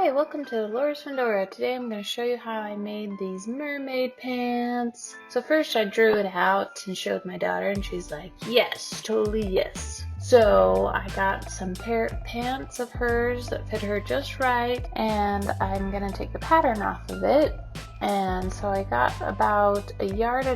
Hi, welcome to Laura's Fundora. Today I'm going to show you how I made these mermaid pants. So first I drew it out and showed my daughter and she's like, yes, totally yes. So I got some pants of hers that fit her just right, and I'm going to take the pattern off of it. And so I got about 1.5 yards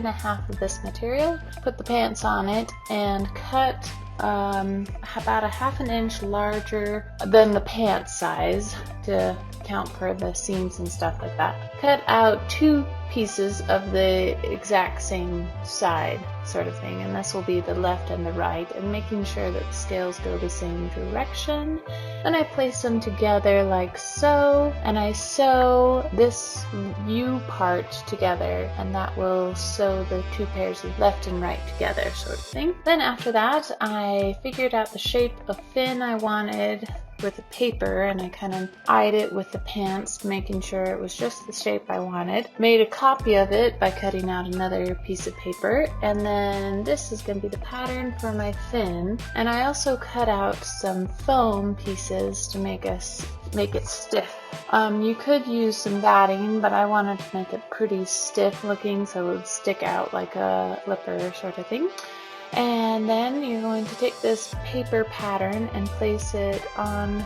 of this material, put the pants on it, and cut about 1/2 inch larger than the pant size to account for the seams and stuff like that. Cut out 2 pieces of the exact same side sort of thing, and this will be the left and the right, and making sure that the scales go the same direction. Then I place them together like so, and I sew this U part together, and that will sew the 2 pairs of left and right together sort of thing. Then after that I figured out the shape of fin I wanted with the paper, and I kind of eyed it with the pants, making sure it was just the shape I wanted. Made a copy of it by cutting out another piece of paper, and then this is going to be the pattern for my fin. And I also cut out some foam pieces to make it stiff. You could use some batting, but I wanted to make it pretty stiff looking so it would stick out like a flipper sort of thing. And then you're going to take this paper pattern and place it on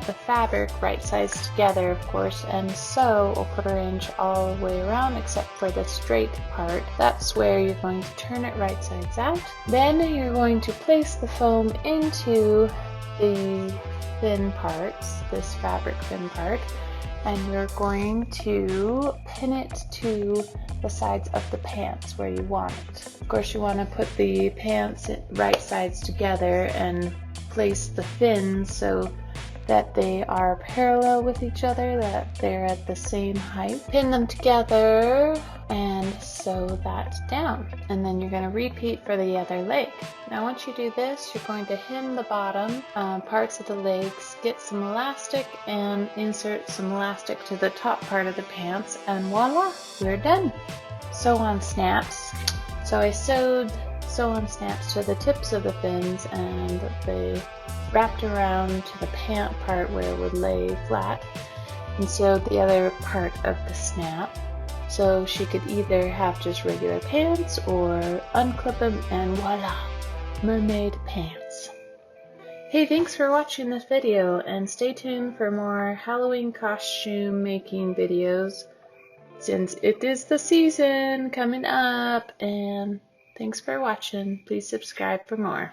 the fabric right sides together, of course, and sew 1/4 inch all the way around except for the straight part. That's where you're going to turn it right sides out. Then you're going to place the foam into the thin parts, this fabric thin part, and you're going to pin it to the sides of the pants where you want it. Of course, you want to put the pants right sides together and place the fins so that they are parallel with each other, that they're at the same height. Pin them together and sew that down. And then you're going to repeat for the other leg. Now once you do this, you're going to hem the bottom parts of the legs, get some elastic, and insert some elastic to the top part of the pants, and voila, you're done. Sew on snaps. So I sewed sew on snaps to the tips of the fins, and they wrapped around to the pant part where it would lay flat, and sewed the other part of the snap. So she could either have just regular pants or unclip them, and voila, mermaid pants. Hey, thanks for watching this video, and stay tuned for more Halloween costume making videos since it is the season coming up. And thanks for watching. Please subscribe for more.